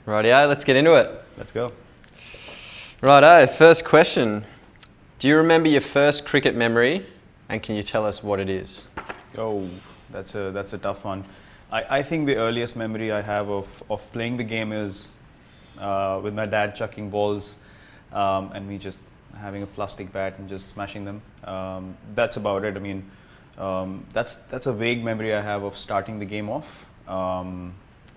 Rightio, let's get into it. Let's go. Righto, first question. Do you remember your first cricket memory, and can you tell us what it is? Oh, that's a tough one. I think the earliest memory I have of playing the game is with my dad chucking balls and me just having a plastic bat and just smashing them. That's about it. I mean, that's a vague memory I have of starting the game off.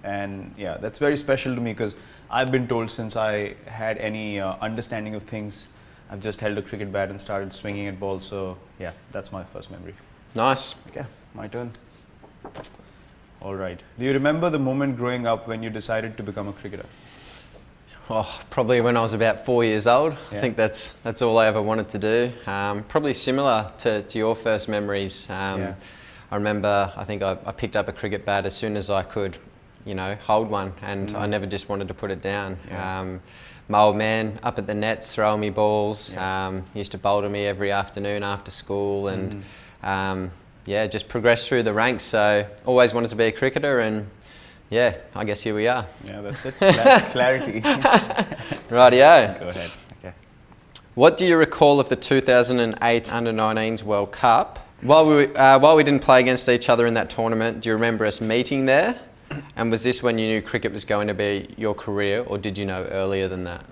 And yeah, that's very special to me because I've been told since I had any understanding of things, I've just held a cricket bat and started swinging at balls. So yeah, that's my first memory. Nice. Okay, my turn. All right. Do you remember the moment growing up when you decided to become a cricketer? Oh, probably when I was about 4 years old. Yeah. I think that's all I ever wanted to do. Probably similar to your first memories. Yeah. I remember, I think I picked up a cricket bat as soon as I could, you know, hold one, and I never just wanted to put it down. Yeah. My old man up at the nets throwing me balls. Yeah. He used to bowl to me every afternoon after school, and yeah, just progressed through the ranks. So always wanted to be a cricketer, and yeah, I guess here we are. Yeah, that's it. Clarity. Rightio. Go ahead. Okay. What do you recall of the 2008 Under-19s World Cup? While we didn't play against each other in that tournament, do you remember us meeting there? And was this when you knew cricket was going to be your career, or did you know earlier than that?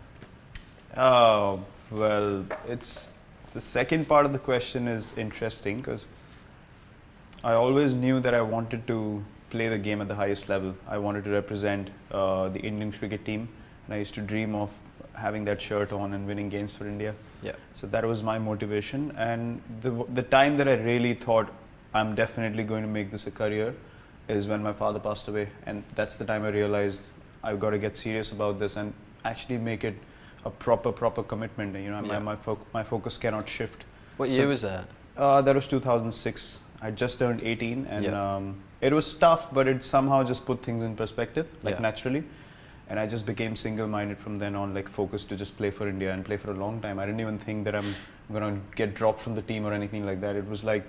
Oh, well, it's the second part of the question is interesting because I always knew that I wanted to play the game at the highest level. I wanted to represent the Indian cricket team, and I used to dream of having that shirt on and winning games for India. Yeah. So that was my motivation, and the time that I really thought I'm definitely going to make this a career is when my father passed away, and that's the time I realized I've got to get serious about this and actually make it a proper commitment. You know, Yeah. my focus cannot shift. What year was that? That was 2006. I just turned 18, and it was tough, but it somehow just put things in perspective, like naturally. And I just became single-minded from then on, like focused to just play for India and play for a long time. I didn't even think that I'm gonna get dropped from the team or anything like that. It was like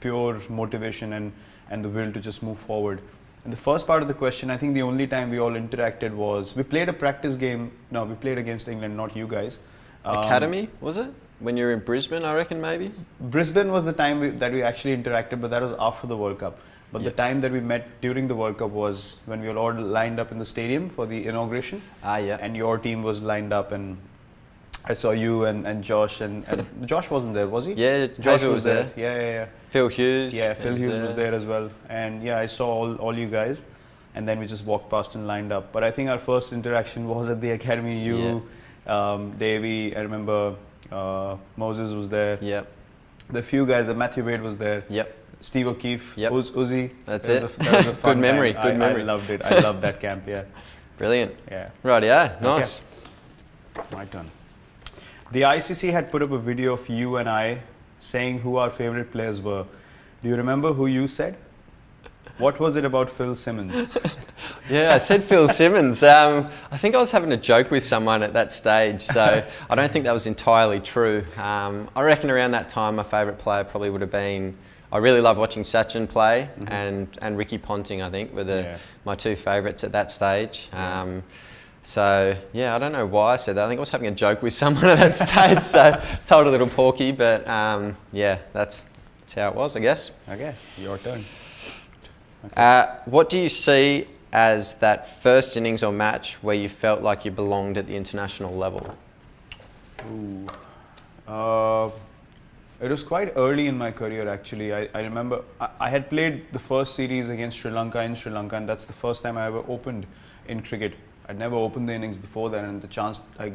pure motivation and the will to just move forward. And the first part of the question, I think the only time we all interacted was, we played a practice game. No, we played against England, not you guys. Academy, was it? When you were in Brisbane, I reckon, maybe? Brisbane was the time that we actually interacted, but that was after the World Cup. But the time that we met during the World Cup was when we were all lined up in the stadium for the inauguration. Yeah. And your team was lined up, and I saw you and Josh, and Josh wasn't there, was he? Yeah, Josh was there. Yeah. Phil Hughes. Yeah, Phil Hughes was there as well. And yeah, I saw all you guys, and then we just walked past and lined up. But I think our first interaction was at the academy. You, Davey, I remember Moses was there. Yep. The few guys, Matthew Wade was there. Yep. Steve O'Keefe, Yep. Uzi. That's it. That was a fun Good memory. time. Good memory. I loved it. I loved that camp. Yeah. Brilliant. Yeah. Rightio. Nice. Okay. My turn. The ICC had put up a video of you and I saying who our favorite players were. Do you remember who you said? What was it about Phil Simmons? Yeah, I said Phil Simmons. I think I was having a joke with someone at that stage, so I don't think that was entirely true. I reckon around that time my favourite player probably would have been, I really loved watching Sachin play, and Ricky Ponting, I think, were my two favourites at that stage. So yeah, I don't know why I said that. I think I was having a joke with someone at that stage, so told a little porky, but yeah, that's how it was, I guess. Okay, your turn. Okay. What do you see as that first innings or match where you felt like you belonged at the international level? Ooh. It was quite early in my career, actually. I remember I had played the first series against Sri Lanka in Sri Lanka, and that's the first time I ever opened in cricket. I'd never opened the innings before that, and the chance I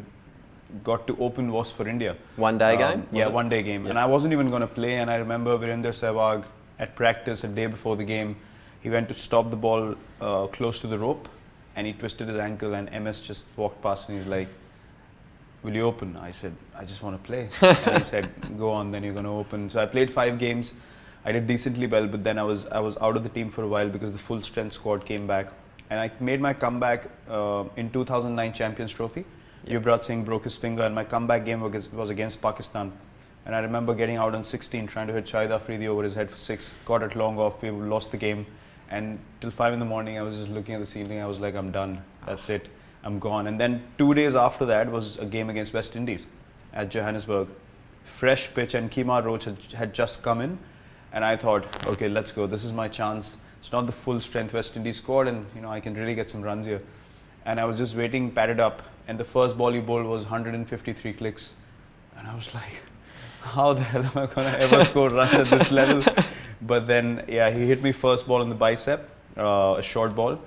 got to open was for India. One day game? Yeah, one day game. Yeah. And I wasn't even going to play, and I remember Virender Sehwag at practice a day before the game, he went to stop the ball close to the rope, and he twisted his ankle, and MS just walked past and he's like, "Will you open?" I said, "I just want to play." And he said, "Go on, then you're going to open." So I played 5 games. I did decently well, but then I was out of the team for a while because the full strength squad came back. And I made my comeback in 2009 Champions Trophy. Yuvraj Singh broke his finger, and my comeback game was against Pakistan. And I remember getting out on 16, trying to hit Shahid Afridi over his head for 6, got it long off, we lost the game. And till 5 in the morning, I was just looking at the ceiling. I was like, I'm done. That's it. I'm gone. And then 2 days after that was a game against West Indies at Johannesburg. Fresh pitch, and Kemar Roach had just come in, and I thought, okay, let's go. This is my chance. It's not the full strength West Indies squad, and I can really get some runs here. And I was just waiting, padded up, and the first ball he bowled was 153 clicks, and I was like, how the hell am I gonna ever score runs at this level? But then, yeah, he hit me first ball on the bicep, a short ball.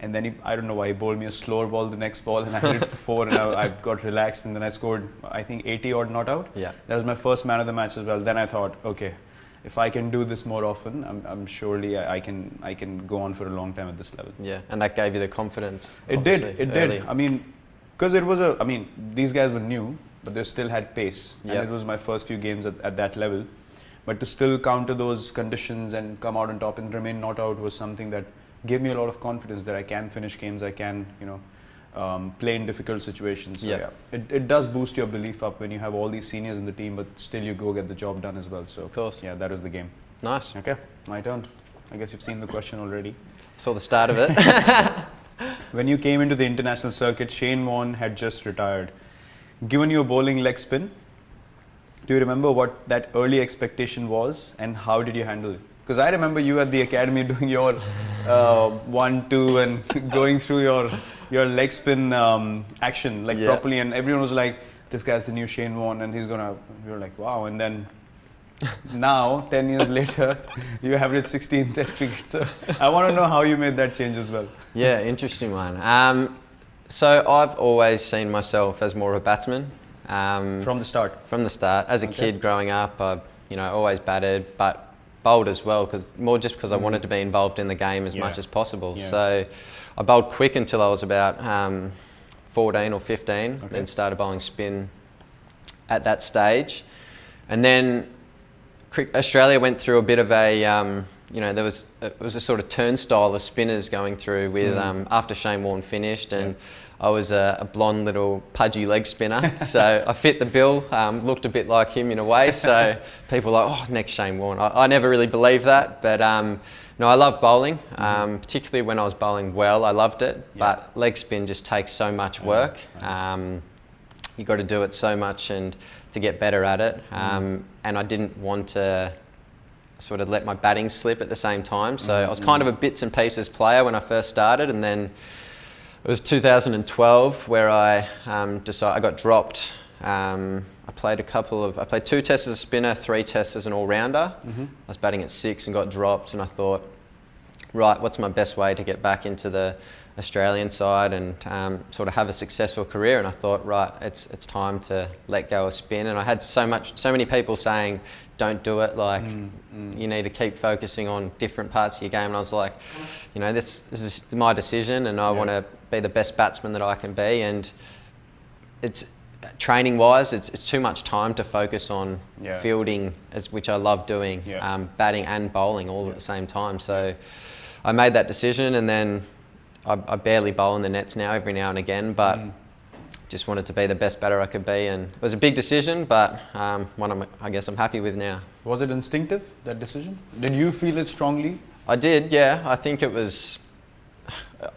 And then I don't know why, he bowled me a slower ball the next ball, and I hit it for 4, and I got relaxed, and then I scored, I think, 80 odd not out. Yeah. That was my first man of the match as well. Then I thought, okay, if I can do this more often, I'm surely I can go on for a long time at this level. Yeah, and that gave you the confidence. It did. I mean, because these guys were new, but they still had pace. Yep. And it was my first few games at that level. But to still counter those conditions and come out on top and remain not out was something that gave me a lot of confidence that I can finish games, I can, play in difficult situations. So, yeah. It does boost your belief up when you have all these seniors in the team, but still you go get the job done as well. So, of course. Yeah, that was the game. Nice. Okay, my turn. I guess you've seen the question already. Saw the start of it. When you came into the international circuit, Shane Warne had just retired. Given you a bowling leg spin, do you remember what that early expectation was, and how did you handle it? Because I remember you at the academy doing your 1-2 and going through your leg spin action properly, and everyone was like, this guy's the new Shane Warne, and we were like, wow. And then now, 10 years later, you average 16 Test cricket. So I want to know how you made that change as well. Yeah, interesting one. So I've always seen myself as more of a batsman. From the start? From the start. As a kid growing up, I always batted, but bowled as well, because I wanted to be involved in the game as much as possible. Yeah. So I bowled quick until I was about 14 or 15, then started bowling spin at that stage. And then Australia went through a bit of a, it was a sort of turnstile of spinners going through with after Shane Warne finished, and I was a blonde little pudgy leg spinner, so I fit the bill, looked a bit like him in a way, so people were like, oh, next Shane Warne. I never really believed that, but no, I love bowling, particularly when I was bowling well, I loved it, but leg spin just takes so much work. You got to do it so much and to get better at it, and I didn't want to sort of let my batting slip at the same time, so I was kind of a bits and pieces player when I first started, and then it was 2012 where I decided I got dropped. I played 2 tests as a spinner, 3 tests as an all-rounder. I was batting at 6 and got dropped, and I thought, right, what's my best way to get back into the Australian side and sort of have a successful career? And I thought, right, it's time to let go of spin. And I had so many people saying, don't do it, like you need to keep focusing on different parts of your game. And I was like, this is my decision, and I want to be the best batsman that I can be. And it's training wise, it's too much time to focus on fielding, which I love doing, batting and bowling all at the same time. So I made that decision, and then I barely bowl in the nets now, every now and again, but just wanted to be the best batter I could be, and it was a big decision, but one I guess I'm happy with now. Was it instinctive, that decision? Did you feel it strongly? I did, yeah. I think it was.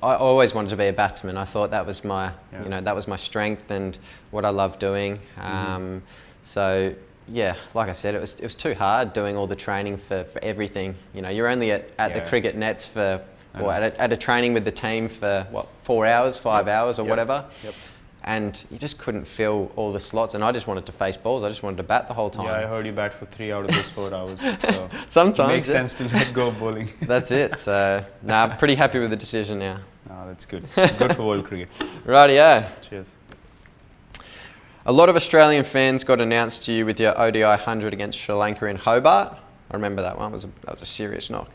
I always wanted to be a batsman. I thought that was my, that was my strength and what I love doing. So yeah, like I said, it was too hard doing all the training for everything. You're only at the cricket nets for. Or at a training with the team for 4 hours, 5 hours or whatever. And you just couldn't fill all the slots, and I just wanted to face balls. I just wanted to bat the whole time. Yeah, I heard you bat for 3 out of those 4 hours. So sometimes it makes sense to let go of bowling. That's it. So I'm pretty happy with the decision now. Oh, that's good. Good for world cricket. Rightio. Cheers. A lot of Australian fans got announced to you with your ODI 100 against Sri Lanka in Hobart. I remember that one. That was a serious knock.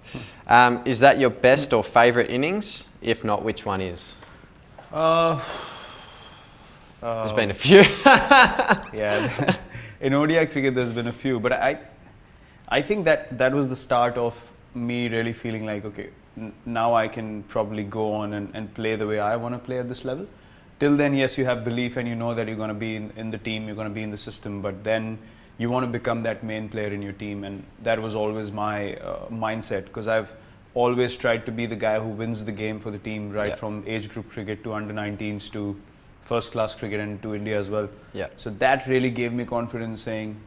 Is that your best or favourite innings? If not, which one is? There's been a few. Yeah, in ODI cricket there's been a few, but I think that was the start of me really feeling like, okay, now I can probably go on and play the way I want to play at this level. Till then, yes, you have belief and you know that you're going to be in the team, you're going to be in the system, but then you want to become that main player in your team, and that was always my mindset, because I've always tried to be the guy who wins the game for the team, right? Yeah. From age group cricket to under-19s to first class cricket and to India as well. Yeah. So that really gave me confidence, saying,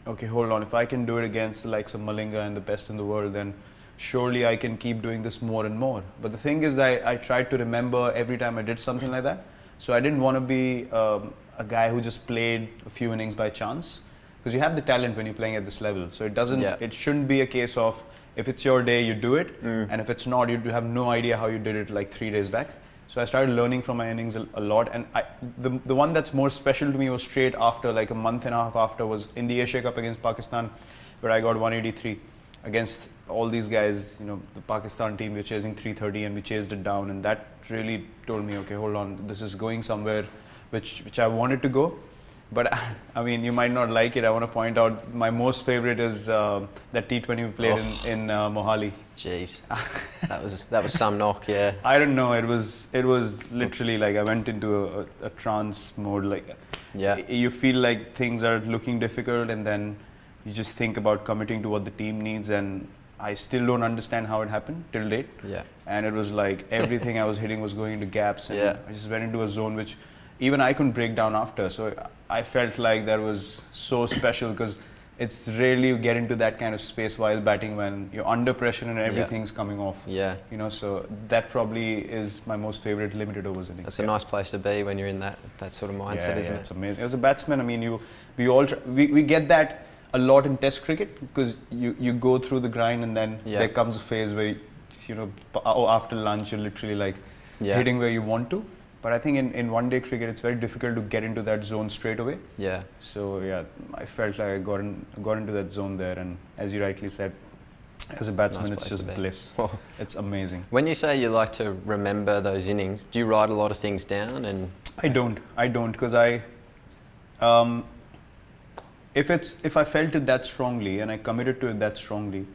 okay, hold on, if I can do it against the likes of Malinga and the best in the world, then surely I can keep doing this more and more. But the thing is that I tried to remember every time I did something like that. So I didn't want to be a guy who just played a few innings by chance, because you have the talent when you're playing at this level. So it shouldn't be a case of, if it's your day, you do it, and if it's not, you have no idea how you did it like 3 days back. So I started learning from my innings a lot, and the one that's more special to me was straight after, like a month and a half after, was in the Asia Cup against Pakistan, where I got 183 against all these guys. You know, the Pakistan team, we were chasing 330 and we chased it down, and that really told me, okay, hold on, this is going somewhere which I wanted to go. But I mean, you might not like it. I want to point out my most favorite is that T20 we played in Mohali. Jeez, that was some knock, yeah. I don't know. It was literally like I went into a trance mode. Like, yeah, you feel like things are looking difficult, and then you just think about committing to what the team needs. And I still don't understand how it happened till date. Yeah. And it was like everything I was hitting was going into gaps, and yeah. I just went into a zone which even I couldn't break down after. So I felt like that was so special, because it's rarely you get into that kind of space while batting when you're under pressure and everything's coming off. Yeah. You know, so that probably is my most favorite limited overs innings. That's a nice place to be when you're in that sort of mindset, isn't it? It's amazing. As a batsman, I mean, we get that a lot in Test cricket, because you go through the grind, and then there comes a phase where, you know, after lunch you're literally like hitting where you want to. But I think in one-day cricket, it's very difficult to get into that zone straight away. Yeah. So yeah, I felt like I got into that zone there, and as you rightly said, as a batsman, it's just bliss. It's amazing. When you say you like to remember those innings, do you write a lot of things down? And I don't, because if I felt it that strongly and I committed to it that strongly,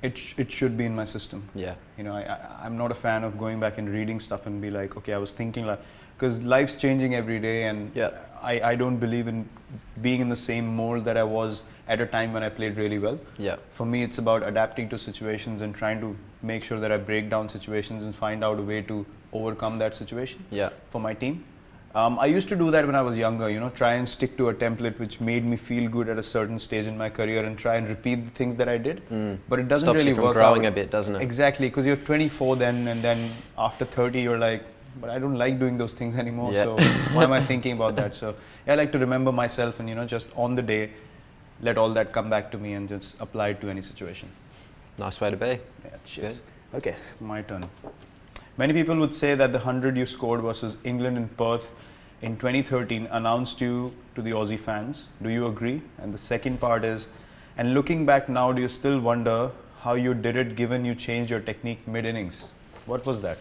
it should be in my system. Yeah. You know, I'm not a fan of going back and reading stuff and be like, okay, I was thinking like, because life's changing every day, and I don't believe in being in the same mold that I was at a time when I played really well. Yeah. For me, it's about adapting to situations and trying to make sure that I break down situations and find out a way to overcome that situation for my team. I used to do that when I was younger, you know, try and stick to a template which made me feel good at a certain stage in my career and try and repeat the things that I did. But it doesn't really work out. Stops you from growing a bit, doesn't it? Exactly, because you're 24 then, and then after 30 you're like, but I don't like doing those things anymore, so why am I thinking about that? So I like to remember myself and, you know, just on the day, let all that come back to me and just apply it to any situation. Nice way to be. Yeah, cheers. Good. Okay, my turn. Many people would say that the 100 you scored versus England in Perth in 2013 announced you to the Aussie fans. Do you agree? And the second part is, and looking back now, do you still wonder how you did it given you changed your technique mid-innings? What was that?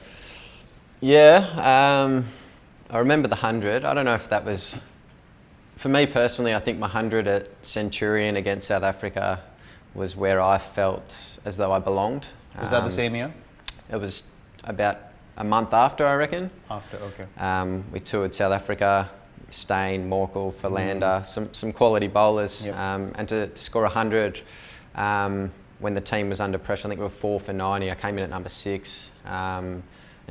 Yeah, I remember the 100. I don't know if that was, for me personally, I think my 100 at Centurion against South Africa was where I felt as though I belonged. Was that the same year? It was about a month after, I reckon. After, okay. We toured South Africa, Stain, Morkel, Philander, some quality bowlers, and to score 100 when the team was under pressure. I think we were 4 for 90. I came in at number 6, and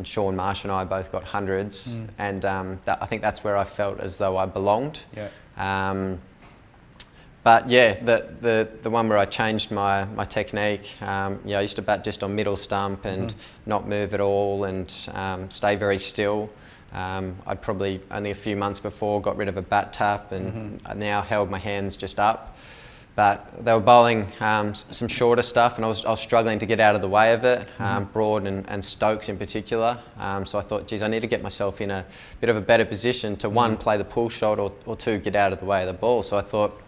Sean Marsh and I both got 100s, and I think that's where I felt as though I belonged. Yeah. But yeah, the one where I changed my technique, I used to bat just on middle stump and not move at all and stay very still. I'd probably only a few months before got rid of a bat tap, and I now held my hands just up. But they were bowling some shorter stuff, and I was struggling to get out of the way of it, Broad and Stokes in particular. So I thought, geez, I need to get myself in a bit of a better position to one, play the pull shot, or two, get out of the way of the ball. So I thought,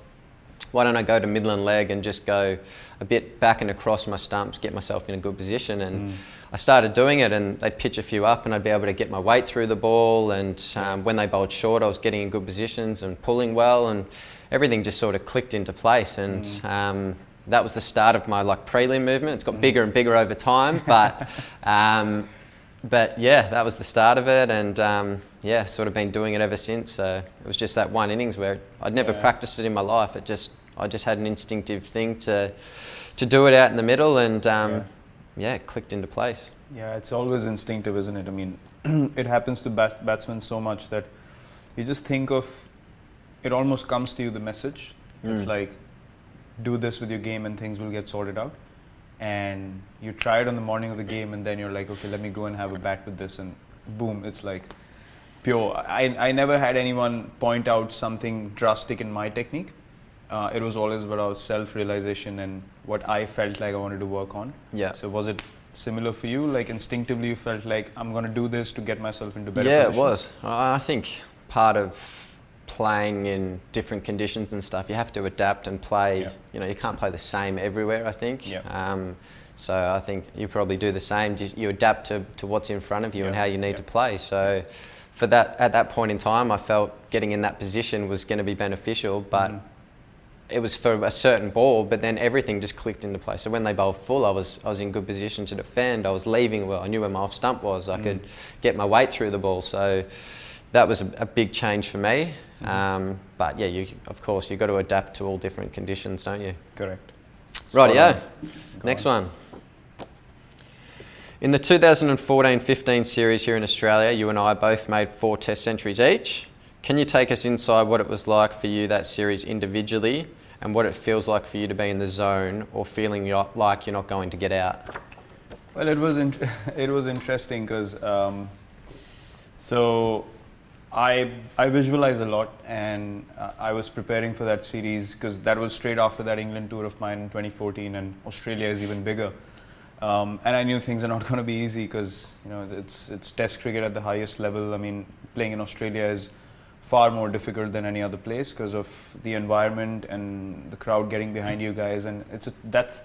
why don't I go to Midland leg and just go a bit back and across my stumps, get myself in a good position. And I started doing it, and they'd pitch a few up and I'd be able to get my weight through the ball, and when they bowled short I was getting in good positions and pulling well, and everything just sort of clicked into place. And that was the start of my prelim movement. It's got bigger and bigger over time, but yeah, that was the start of it, and yeah, sort of been doing it ever since. So it was just that one innings where I'd never practiced it in my life. I just had an instinctive thing to do it out in the middle, and yeah, it clicked into place. Yeah, it's always instinctive, isn't it? I mean, it happens to batsmen so much that you just think of, it almost comes to you, the message. It's like, do this with your game and things will get sorted out. And you try it on the morning of the game and then you're like, okay, let me go and have a bat with this, and boom, it's like pure. I never had anyone point out something drastic in my technique. It was always about self-realization and what I felt like I wanted to work on. Yeah. So was it similar for you? Like instinctively you felt like, I'm going to do this to get myself into better Yeah, position? it was. I think part of playing in different conditions and stuff, you have to adapt and play. You know, you can't play the same everywhere, I think. So I think you probably do the same. Just you adapt to what's in front of you and how you need to play. So for that, at that point in time, I felt getting in that position was going to be beneficial, but it was for a certain ball, but then everything just clicked into place. So when they bowled full, I was in good position to defend. I was leaving well. I knew where my off stump was. I could get my weight through the ball. So that was a big change for me. But yeah, of course, you've got to adapt to all different conditions, don't you? Correct. Rightio. Next one. In the 2014-15 series here in Australia, you and I both made 4 Test centuries each. Can you take us inside what it was like for you that series individually, and what it feels like for you to be in the zone or feeling like you're not going to get out? Well, it was interesting because so I visualize a lot, and I was preparing for that series because that was straight after that England tour of mine in 2014, and Australia is even bigger. And I knew things are not going to be easy because, you know, it's Test cricket at the highest level. I mean, playing in Australia is far more difficult than any other place because of the environment and the crowd getting behind you guys, and that's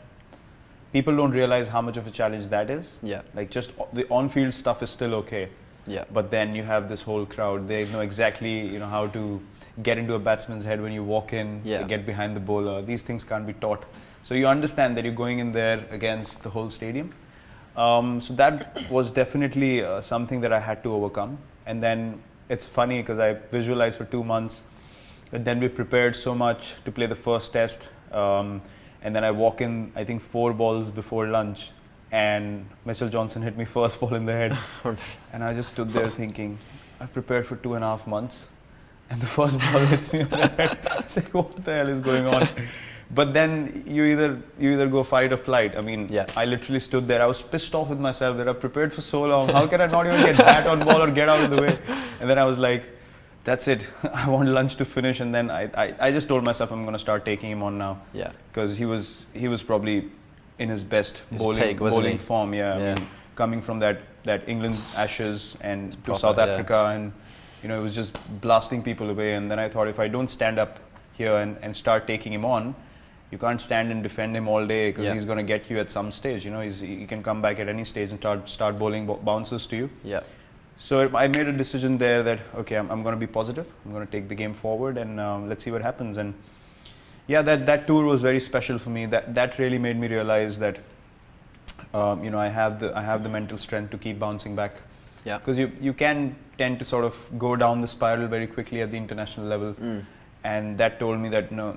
people don't realize how much of a challenge that is. Yeah. Like just the on-field stuff is still okay. Yeah. But then you have this whole crowd. They know exactly, you know, how to get into a batsman's head when you walk in, to get behind the bowler. These things can't be taught. So you understand that you're going in there against the whole stadium. So that was definitely something that I had to overcome. And then it's funny because I visualized for 2 months, and then we prepared so much to play the first test. And then I walk in, I think 4 balls before lunch, and Mitchell Johnson hit me first ball in the head. And I just stood there thinking, I prepared for 2.5 months, and the first ball hits me on the head. It's like, what the hell is going on? But then you either go fight or flight. I mean, I literally stood there. I was pissed off with myself that I prepared for so long. How can I not even get bat on ball or get out of the way? And then I was like, that's it. I want lunch to finish. And then I just told myself I'm going to start taking him on now. Yeah. Because he was probably in his best bowling form. Yeah. I mean, coming from that England Ashes and to South Africa, and you know, it was just blasting people away. And then I thought, if I don't stand up here and start taking him on, you can't stand and defend him all day because he's going to get you at some stage. You know, he can come back at any stage and start bowling bounces to you. Yeah. So I made a decision there that, okay, I'm going to be positive. I'm going to take the game forward, and let's see what happens. And yeah, that tour was very special for me. That really made me realize that, you know, I have the mental strength to keep bouncing back. Yeah. Because you can tend to sort of go down the spiral very quickly at the international level. And that told me that no,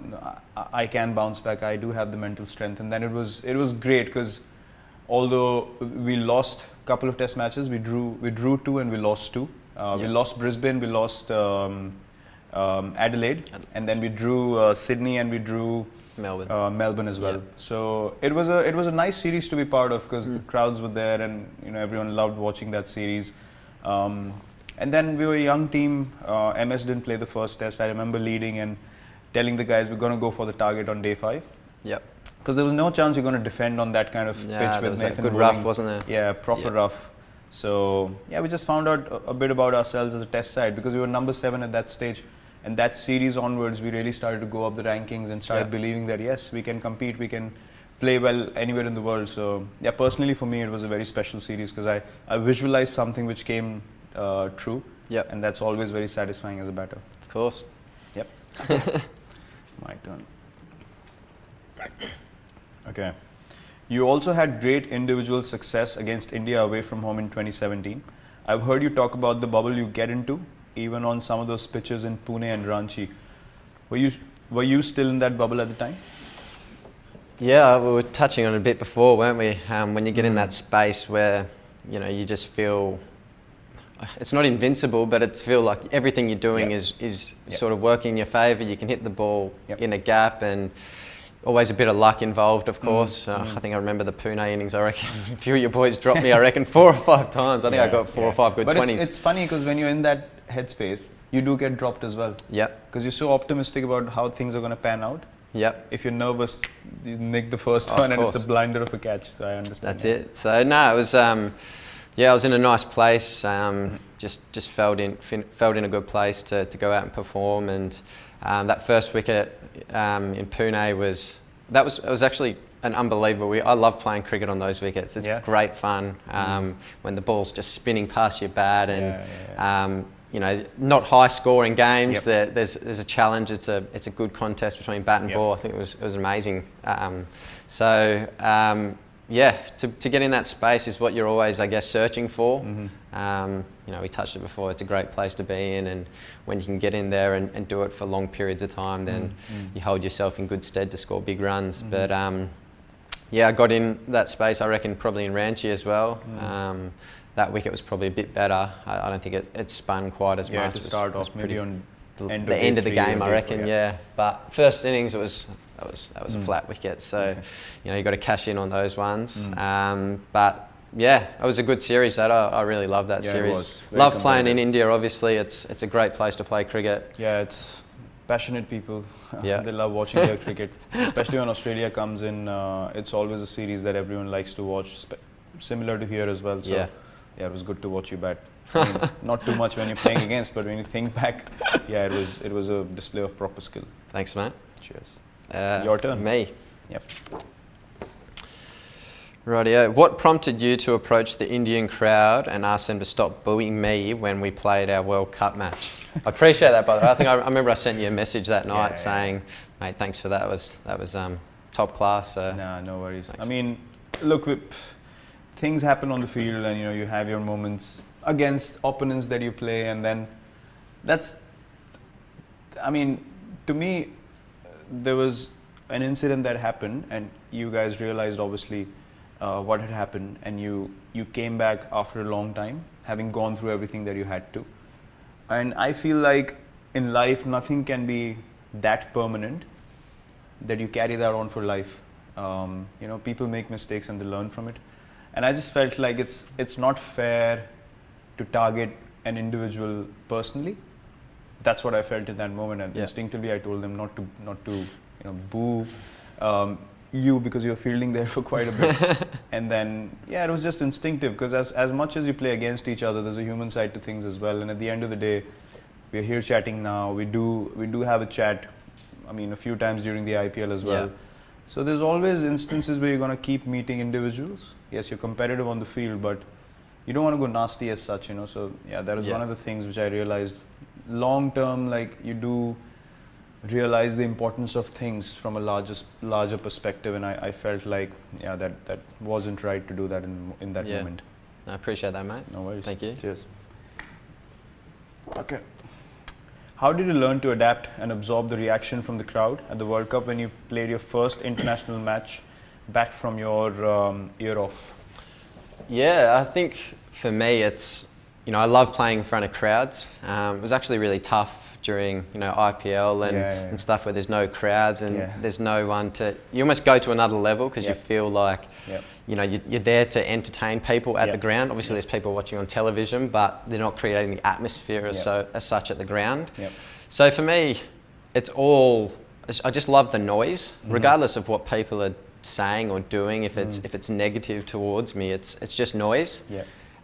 I can bounce back. I do have the mental strength. And then it was great because although we lost a couple of test matches, we drew 2 and we lost 2. We lost Brisbane, we lost Adelaide, and then we drew Sydney, and we drew Melbourne as well. So it was a nice series to be part of because the crowds were there, and you know, everyone loved watching that series. And then we were a young team. MS didn't play the first test. I remember leading and telling the guys, we're going to go for the target on day 5. Yep. Because there was no chance you're going to defend on that kind of pitch with Nathan. Good rough, wasn't there? Yeah, proper rough. So yeah, we just found out a bit about ourselves as a test side because we were number 7 at that stage. And that series onwards, we really started to go up the rankings and started believing that yes, we can compete, we can play well anywhere in the world. So yeah, personally for me, it was a very special series because I visualized something which came true. Yep. And that's always very satisfying as a batter. Of course. Yep. My turn. Okay. You also had great individual success against India away from home in 2017. I've heard you talk about the bubble you get into, even on some of those pitches in Pune and Ranchi. Were you still in that bubble at the time? Yeah, we were touching on it a bit before, weren't we? When you get in that space where, you know, you just feel, it's not invincible, but it's feel like everything you're doing is sort of working in your favour. You can hit the ball in a gap, and always a bit of luck involved, of course. I think I remember the Pune innings. I reckon a few of your boys dropped me, I reckon 4 or 5 times. I think I got 4 or 5 good 20s. But it's funny because when you're in that headspace, you do get dropped as well. Yep. Because you're so optimistic about how things are going to pan out. Yep. If you're nervous, you nick the first one and it's a blinder of a catch. So I understand. That's it. So no, it was, yeah, I was in a nice place. Just felt in a good place to go out and perform. And that first wicket in Pune was actually an unbelievable. I love playing cricket on those wickets. It's great fun when the ball's just spinning past your bat, and you know, not high scoring games. There's a challenge. It's a good contest between bat and ball. I think it was amazing. Yeah, to get in that space is what you're always, I guess, searching for. You know, we touched it before. It's a great place to be in, and when you can get in there and do it for long periods of time, then you hold yourself in good stead to score big runs. But yeah, I got in that space, I reckon, probably in Ranchi as well. That wicket was probably a bit better. I don't think it spun quite as much. To start off, maybe on the end of the game, I reckon. Yeah, but first innings that was a flat wicket, so you know, you got to cash in on those ones. But yeah, it was a good series. That I really love that series. Love playing in India. Obviously, it's a great place to play cricket. Yeah, it's passionate people. They love watching their cricket, especially when Australia comes in. It's always a series that everyone likes to watch. Similar to here as well. So yeah, it was good to watch you bat. I mean, not too much when you're playing against, but when you think back, yeah, it was a display of proper skill. Thanks, mate. Cheers. Your turn. Me. Yep. Rightio. What prompted you to approach the Indian crowd and ask them to stop booing me when we played our World Cup match? I appreciate that, by the way. I think I remember I sent you a message that night saying, mate, thanks for that. That was top class. So. Nah, no worries. Thanks. I mean, look, things happen on the field, and you know, you have your moments against opponents that you play, and then I mean, to me, there was an incident that happened, and you guys realized obviously what had happened, and you came back after a long time, having gone through everything that you had to. And I feel like in life, nothing can be that permanent that you carry that on for life. You know, people make mistakes and they learn from it. And I just felt like it's not fair to target an individual personally. That's what I felt in that moment, and instinctively I told them not to you know, boo you because you're fielding there for quite a bit. And then it was just instinctive, because as much as you play against each other, there's a human side to things as well. And at the end of the day, we're here chatting now. We do have a chat. I mean, a few times during the IPL as well. So there's always instances where you're going to keep meeting individuals. Yes, you're competitive on the field, but you don't want to go nasty as such, you know. So yeah, that is one of the things which I realized long term. Like, you do realize the importance of things from a larger perspective, and I felt like that wasn't right to do that in that moment. I appreciate that, mate. No worries. Thank you. Cheers. Okay. How did you learn to adapt and absorb the reaction from the crowd at the World Cup when you played your first international match back from your year off? Yeah, I think for me, it's, you know, I love playing in front of crowds. It was actually really tough during, you know, IPL and stuff where there's no crowds and there's no one to, you almost go to another level because you feel like, you know, you're there to entertain people at the ground. Obviously there's people watching on television, but they're not creating the atmosphere as such at the ground. So for me, it's all, I just love the noise, regardless of what people are saying or doing. If it's negative towards me, it's just noise.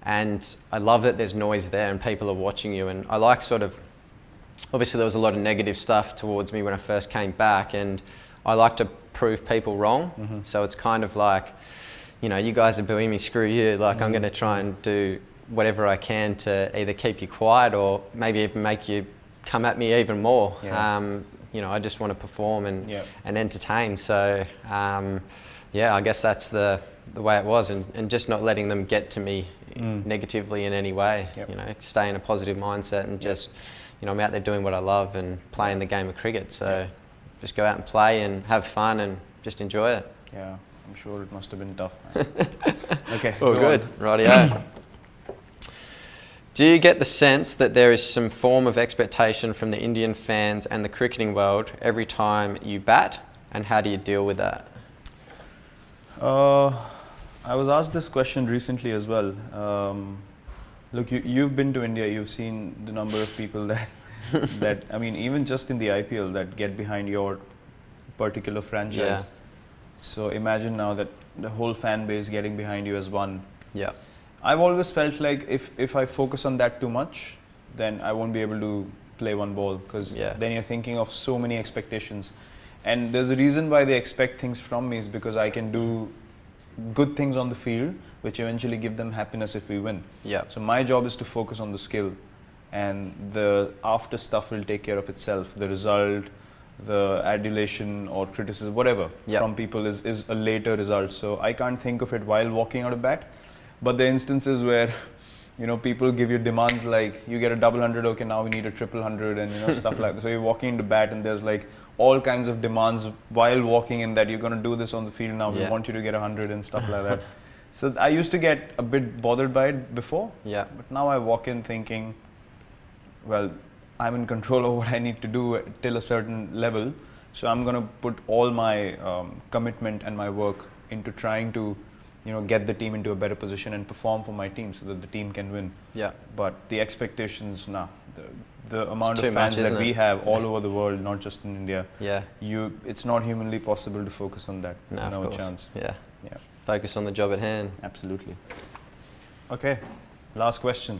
And I love that there's noise there and people are watching you. And I like sort of, obviously there was a lot of negative stuff towards me when I first came back, and I like to prove people wrong. So it's kind of like, you know, you guys are booing me, screw you. Like, I'm going to try and do whatever I can to either keep you quiet or maybe even make you come at me even more. You know, I just want to perform and entertain. So yeah, I guess that's the way it was, and just not letting them get to me negatively in any way. You know, stay in a positive mindset and just, you know, I'm out there doing what I love and playing the game of cricket. So just go out and play and have fun and just enjoy it. Yeah, I'm sure it must have been tough, man. Okay. All good. Rightio. Do you get the sense that there is some form of expectation from the Indian fans and the cricketing world every time you bat, and how do you deal with that? I was asked this question recently as well. Look, you've been to India. You've seen the number of people that I mean, even just in the IPL, that get behind your particular franchise. Yeah. So imagine now that the whole fan base getting behind you as one. Yeah. I've always felt like if I focus on that too much, then I won't be able to play one ball, because then you're thinking of so many expectations. And there's a reason why they expect things from me, is because I can do good things on the field, which eventually give them happiness if we win. Yeah. So my job is to focus on the skill, and the after stuff will take care of itself. The result, the adulation or criticism, whatever from people is a later result. So I can't think of it while walking out of bat. But the instances where, you know, people give you demands like, you get a double hundred, okay, now we need a triple hundred, and you know, stuff like that. So you're walking into bat and there's like all kinds of demands while walking in, that you're going to do this on the field now, we want you to get 100 and stuff like that. So I used to get a bit bothered by it before, but now I walk in thinking, well, I'm in control of what I need to do till a certain level. So I'm going to put all my commitment and my work into trying to, you know, get the team into a better position and perform for my team so that the team can win. Yeah. But the expectations, the amount of fans that we have all over the world, not just in India. It's not humanly possible to focus on that. No chance. Focus on the job at hand. Absolutely. Okay. Last question.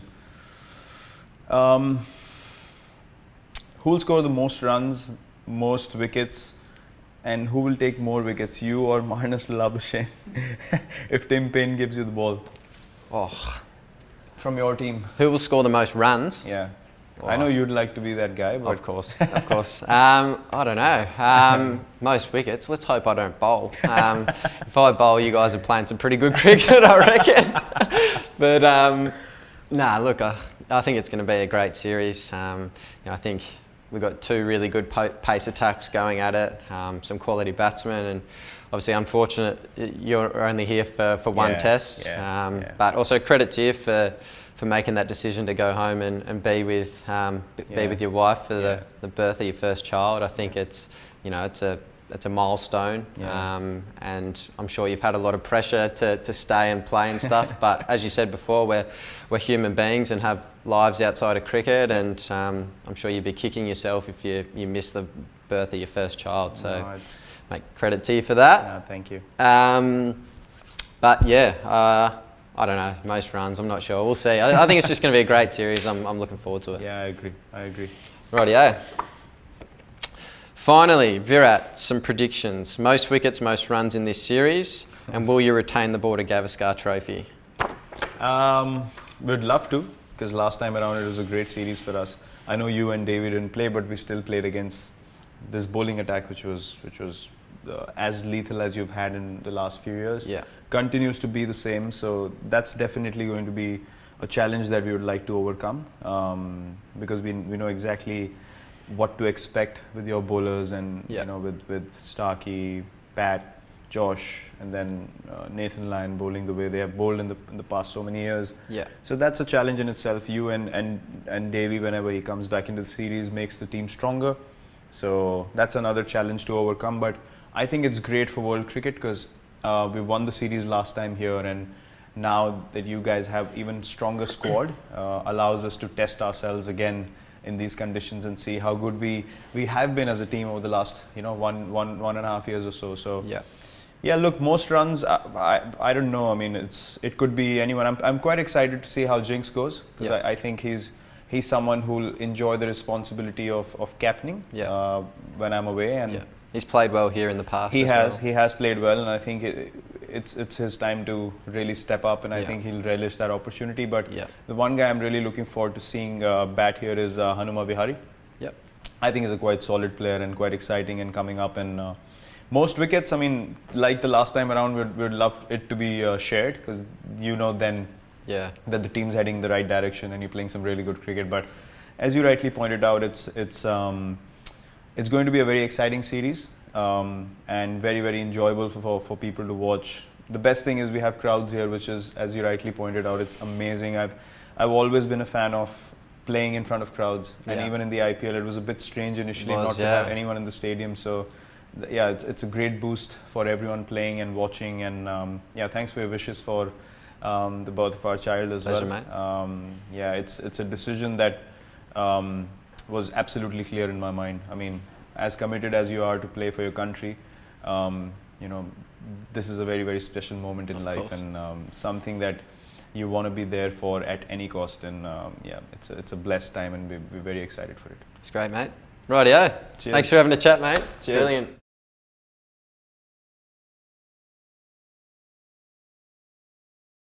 Who'll score the most runs, most wickets, and who will take more wickets, you or Marnus Labuschagne, if Tim Payne gives you the ball? Oh, from your team. Who will score the most runs? Yeah. Oh. I know you'd like to be that guy. But of course, of course. I don't know. Most wickets. Let's hope I don't bowl. If I bowl, you guys are playing some pretty good cricket, I reckon. But nah, look, I think it's going to be a great series. You know, I think we've got two really good pace attacks going at it, some quality batsmen, and obviously unfortunate you're only here for one test. But also credit to you for making that decision to go home and be with your wife for the birth of your first child. I think it's, you know, it's a milestone, and I'm sure you've had a lot of pressure to stay and play and stuff. But as you said before, we're human beings and have lives outside of cricket, and I'm sure you'd be kicking yourself if you miss the birth of your first child. So, make credit to you for that. Thank you. But yeah, I don't know, most runs, I'm not sure. We'll see. I think it's just going to be a great series. I'm looking forward to it. Yeah, I agree. Rightio. Finally, Virat, some predictions. Most wickets, most runs in this series, and will you retain the Border Gavaskar Trophy? We'd love to, because last time around it was a great series for us. I know you and David didn't play, but we still played against this bowling attack, which was as lethal as you've had in the last few years. Yeah. Continues to be the same, so that's definitely going to be a challenge that we would like to overcome, because we know exactly what to expect with your bowlers, and you know, with Starkey, Pat, Josh, and then Nathan Lyon bowling the way they have bowled in the past so many years. Yeah. So that's a challenge in itself. You and Davey, whenever he comes back into the series, makes the team stronger. So that's another challenge to overcome. But I think it's great for world cricket, because we won the series last time here, and now that you guys have even stronger squad, allows us to test ourselves again in these conditions and see how good we have been as a team over the last, you know, one and a half years or so. So yeah, look, most runs, I don't know. I mean, it could be anyone. I'm quite excited to see how Jinx goes, because I think he's someone who'll enjoy the responsibility of captaining when I'm away, and he's played well here in the past. He has played well, and I think it's his time to really step up, and I think he'll relish that opportunity. But the one guy I'm really looking forward to seeing bat here is Hanuma Vihari. I think he's a quite solid player and quite exciting and coming up. And most wickets, I mean, like the last time around, we'd love it to be shared, because you know then that the team's heading the right direction and you're playing some really good cricket. But as you rightly pointed out, it's going to be a very exciting series, and very, very enjoyable for people to watch. The best thing is we have crowds here, which is, as you rightly pointed out, it's amazing. I've always been a fan of playing in front of crowds, and even in the IPL, it was a bit strange initially not to have anyone in the stadium. So, yeah, it's a great boost for everyone playing and watching. And yeah, thanks for your wishes for the birth of our child as Pleasure, well. Mate. Yeah, it's a decision that was absolutely clear in my mind. I mean, as committed as you are to play for your country, you know, this is a very, very special moment in life, and something that you want to be there for at any cost. And yeah, it's a blessed time, and we're very excited for it. It's great, mate. Rightio. Cheers. Thanks for having a chat, mate. Cheers. Brilliant.